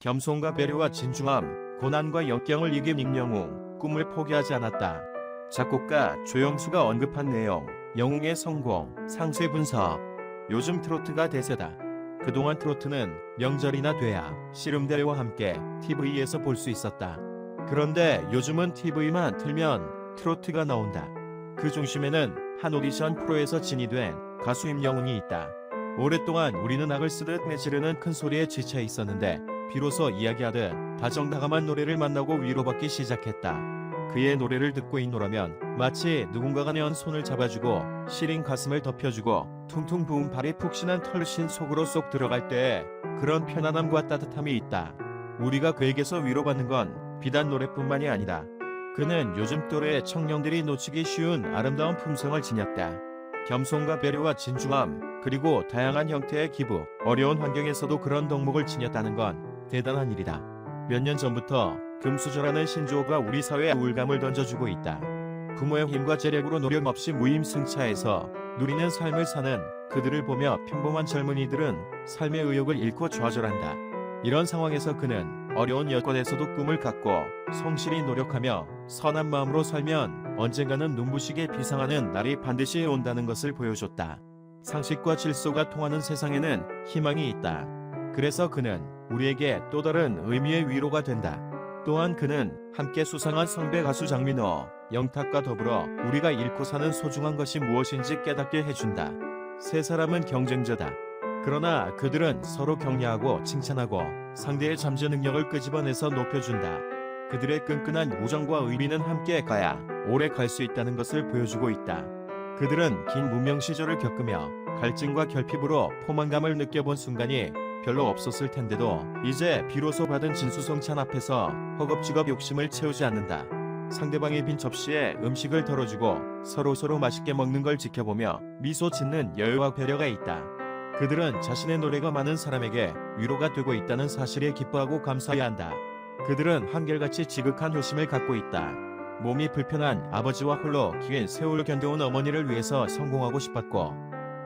겸손과 배려와 진중함, 고난과 역경을 이긴 임영웅, 꿈을 포기하지 않았다. 작곡가 조영수가 언급한 내용, 영웅의 성공, 상세 분석. 요즘 트로트가 대세다. 그동안 트로트는 명절이나 돼야 씨름대회와 함께 TV에서 볼 수 있었다. 그런데 요즘은 TV만 틀면 트로트가 나온다. 그 중심에는 한 오디션 프로에서 진이된 가수 임영웅이 있다. 오랫동안 우리는 악을 쓰듯 내지르는 큰 소리에 지쳐 있었는데 비로소 이야기하듯 다정다감한 노래를 만나고 위로받기 시작했다. 그의 노래를 듣고 있노라면 마치 누군가가 내 손을 잡아주고 시린 가슴을 덮여주고 퉁퉁 부은 발이 푹신한 털신 속으로 쏙 들어갈 때 그런 편안함과 따뜻함이 있다. 우리가 그에게서 위로받는 건 비단 노래뿐만이 아니다. 그는 요즘 또래 청년들이 놓치기 쉬운 아름다운 품성을 지녔다. 겸손과 배려와 진중함, 그리고 다양한 형태의 기부, 어려운 환경에서도 그런 덕목을 지녔다는 건 대단한 일이다. 몇 년 전부터 금수저라는 신조어가 우리 사회에 우울감을 던져주고 있다. 부모의 힘과 재력으로 노력 없이 무임승차해서 누리는 삶을 사는 그들을 보며 평범한 젊은이들은 삶의 의욕을 잃고 좌절한다. 이런 상황에서 그는 어려운 여건에서도 꿈을 갖고 성실히 노력하며 선한 마음으로 살면 언젠가는 눈부시게 비상하는 날이 반드시 온다는 것을 보여줬다. 상식과 질서가 통하는 세상에는 희망이 있다. 그래서 그는 우리에게 또 다른 의미의 위로가 된다. 또한 그는 함께 수상한 선배 가수 장민호, 영탁과 더불어 우리가 잃고 사는 소중한 것이 무엇인지 깨닫게 해준다. 세 사람은 경쟁자다. 그러나 그들은 서로 격려하고 칭찬하고 상대의 잠재 능력을 끄집어내서 높여준다. 그들의 끈끈한 우정과 의리는 함께 가야 오래 갈 수 있다는 것을 보여주고 있다. 그들은 긴 무명 시절을 겪으며 갈증과 결핍으로 포만감을 느껴본 순간이 별로 없었을 텐데도 이제 비로소 받은 진수성찬 앞에서 허겁지겁 욕심을 채우지 않는다. 상대방의 빈 접시에 음식을 덜어주고 서로 맛있게 먹는 걸 지켜보며 미소 짓는 여유와 배려가 있다. 그들은 자신의 노래가 많은 사람에게 위로가 되고 있다는 사실에 기뻐하고 감사해야 한다. 그들은 한결같이 지극한 효심을 갖고 있다. 몸이 불편한 아버지와 홀로 긴 세월을 견뎌온 어머니를 위해서 성공하고 싶었고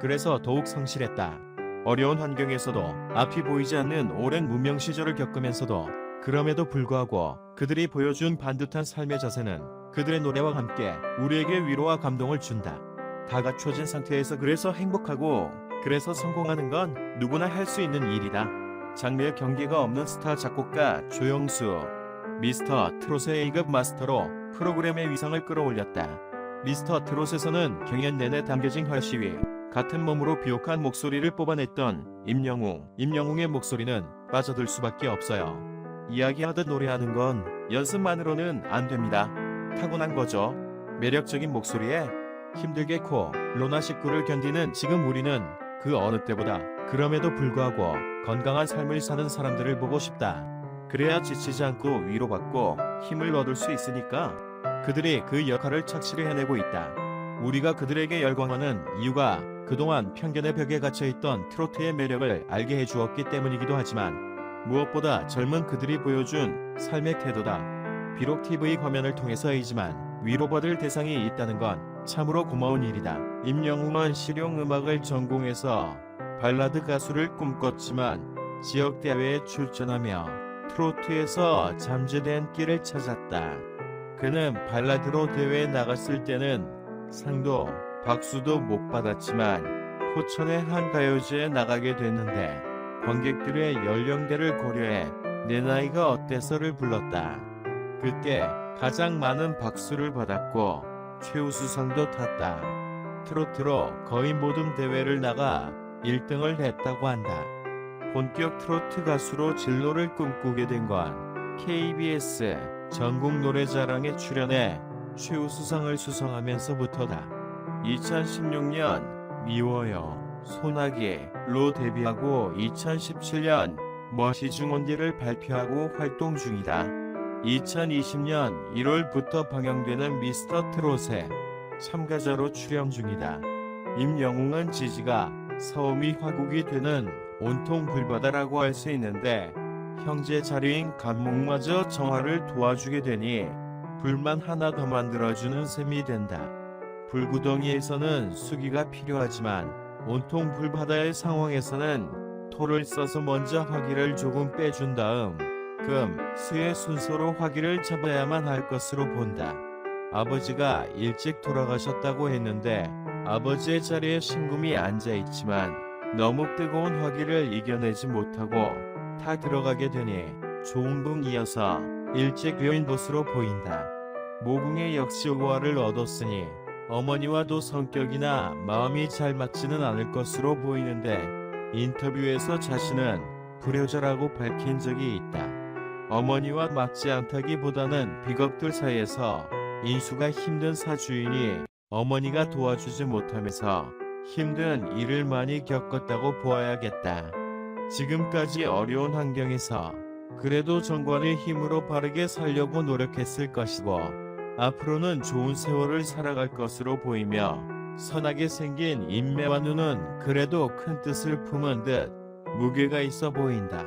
그래서 더욱 성실했다. 어려운 환경에서도 앞이 보이지 않는 오랜 무명 시절을 겪으면서도 그럼에도 불구하고 그들이 보여준 반듯한 삶의 자세는 그들의 노래와 함께 우리에게 위로와 감동을 준다. 다 갖춰진 상태에서 그래서 행복하고 그래서 성공하는 건 누구나 할 수 있는 일이다. 장르의 경계가 없는 스타 작곡가 조영수. 미스터 트롯의 1급 마스터로 프로그램의 위상을 끌어올렸다. 미스터 트롯에서는 경연 내내 담겨진 혈시위, 같은 몸으로 비옥한 목소리를 뽑아냈던 임영웅의 목소리는 빠져들 수밖에 없어요. 이야기하듯 노래하는 건 연습만으로는 안 됩니다. 타고난 거죠. 매력적인 목소리에 힘들게 코로나 19를 견디는 지금 우리는 그 어느 때보다 그럼에도 불구하고 건강한 삶을 사는 사람들을 보고 싶다. 그래야 지치지 않고 위로받고 힘을 얻을 수 있으니까 그들이 그 역할을 착실히 해내고 있다. 우리가 그들에게 열광하는 이유가 그동안 편견의 벽에 갇혀있던 트로트의 매력을 알게 해주었기 때문이기도 하지만 무엇보다 젊은 그들이 보여준 삶의 태도다. 비록 TV 화면을 통해서이지만 위로받을 대상이 있다는 건 참으로 고마운 일이다. 임영웅은 실용음악을 전공해서 발라드 가수를 꿈꿨지만 지역대회에 출전하며 트로트에서 잠재된 길을 찾았다. 그는 발라드로 대회에 나갔을 때는 상도 박수도 못 받았지만 포천의 한 가요제에 나가게 됐는데 관객들의 연령대를 고려해 내 나이가 어때서를 불렀다. 그때 가장 많은 박수를 받았고 최우수상도 탔다. 트로트로 거의 모든 대회를 나가 1등을 했다고 한다. 본격 트로트 가수로 진로를 꿈꾸게 된 건 KBS 전국노래자랑에 출연해 최우수상을 수상하면서부터다. 2016년 미워요 소나기로 데뷔하고 2017년 머시중원디를 발표하고 활동 중이다. 2020년 1월부터 방영되는 미스터 트롯에 참가자로 출연 중이다. 임영웅은 지지가 서음이 화국이 되는 온통 불바다라고 할 수 있는데 형제 자리인 감목마저 정화를 도와주게 되니 불만 하나 더 만들어주는 셈이 된다. 불구덩이에서는 수기가 필요하지만 온통 불바다의 상황에서는 토를 써서 먼저 화기를 조금 빼준 다음 금, 수의 순서로 화기를 잡아야만 할 것으로 본다. 아버지가 일찍 돌아가셨다고 했는데 아버지의 자리에 신금이 앉아있지만 너무 뜨거운 화기를 이겨내지 못하고 타 들어가게 되니 조웅궁이어서 일찍 배인 것으로 보인다. 모궁에 역시 우화를 얻었으니 어머니와도 성격이나 마음이 잘 맞지는 않을 것으로 보이는데 인터뷰에서 자신은 불효자라고 밝힌 적이 있다. 어머니와 맞지 않다기보다는 비겁들 사이에서 인수가 힘든 사주이니 어머니가 도와주지 못하면서 힘든 일을 많이 겪었다고 보아야겠다. 지금까지 어려운 환경에서 그래도 정관의 힘으로 바르게 살려고 노력했을 것이고 앞으로는 좋은 세월을 살아갈 것으로 보이며 선하게 생긴 인매와 눈은 그래도 큰 뜻을 품은 듯 무게가 있어 보인다.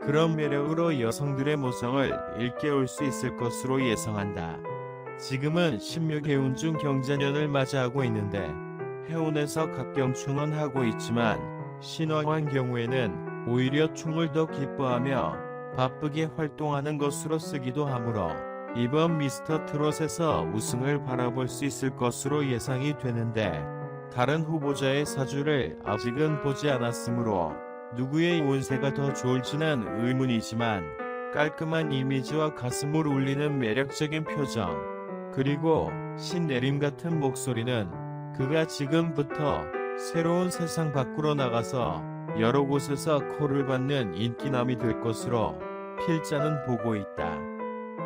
그런 매력으로 여성들의 모성을 일깨울 수 있을 것으로 예상한다. 지금은 16해운 중 경자년을 맞이하고 있는데 해운에서 각경충은 하고 있지만 신화한 경우에는 오히려 충을 더 기뻐하며 바쁘게 활동하는 것으로 쓰기도 하므로 이번 미스터 트롯에서 우승을 바라볼 수 있을 것으로 예상이 되는데 다른 후보자의 사주를 아직은 보지 않았으므로 누구의 운세가 더 좋을지는 의문이지만 깔끔한 이미지와 가슴을 울리는 매력적인 표정 그리고 신내림 같은 목소리는 그가 지금부터 새로운 세상 밖으로 나가서 여러 곳에서 콜을 받는 인기남이 될 것으로 필자는 보고 있다.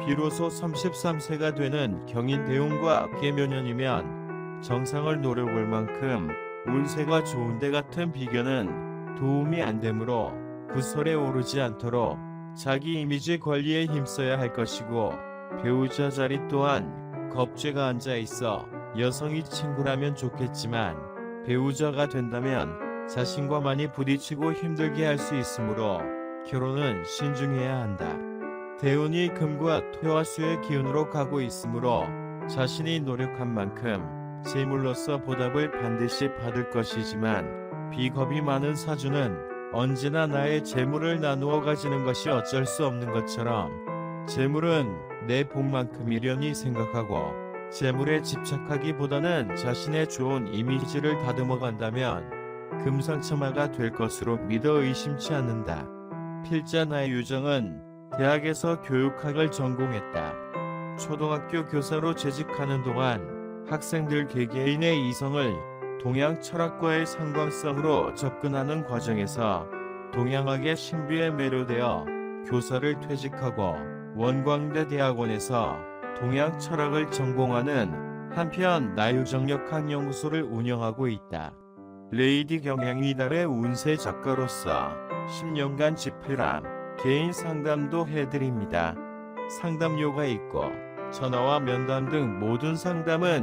비로소 33세가 되는 경인 대운과 계묘년이면 정상을 노려볼 만큼 운세가 좋은데 같은 비견은 도움이 안 되므로 구설에 오르지 않도록 자기 이미지 관리에 힘써야 할 것이고 배우자 자리 또한 겁죄가 앉아 있어 여성이 친구라면 좋겠지만 배우자가 된다면 자신과 많이 부딪히고 힘들게 할 수 있으므로 결혼은 신중해야 한다. 대운이 금과 토와 수의 기운으로 가고 있으므로 자신이 노력한 만큼 재물로서 보답을 반드시 받을 것이지만 비겁이 많은 사주는 언제나 나의 재물을 나누어 가지는 것이 어쩔 수 없는 것처럼 재물은 내 복만큼이려니 생각하고 재물에 집착하기보다는 자신의 좋은 이미지를 다듬어 간다면 금상첨화가 될 것으로 믿어 의심치 않는다. 필자 나의 유정은 대학에서 교육학을 전공했다. 초등학교 교사로 재직하는 동안 학생들 개개인의 이성을 동양 철학과의 상관성으로 접근하는 과정에서 동양학의 신비에 매료되어 교사를 퇴직하고 원광대 대학원에서 동양 철학을 전공하는 한편 나유정력학연구소를 운영하고 있다. 레이디 경향이달의 운세 작가로서 10년간 집필함, 개인 상담도 해드립니다. 상담료가 있고 전화와 면담 등 모든 상담은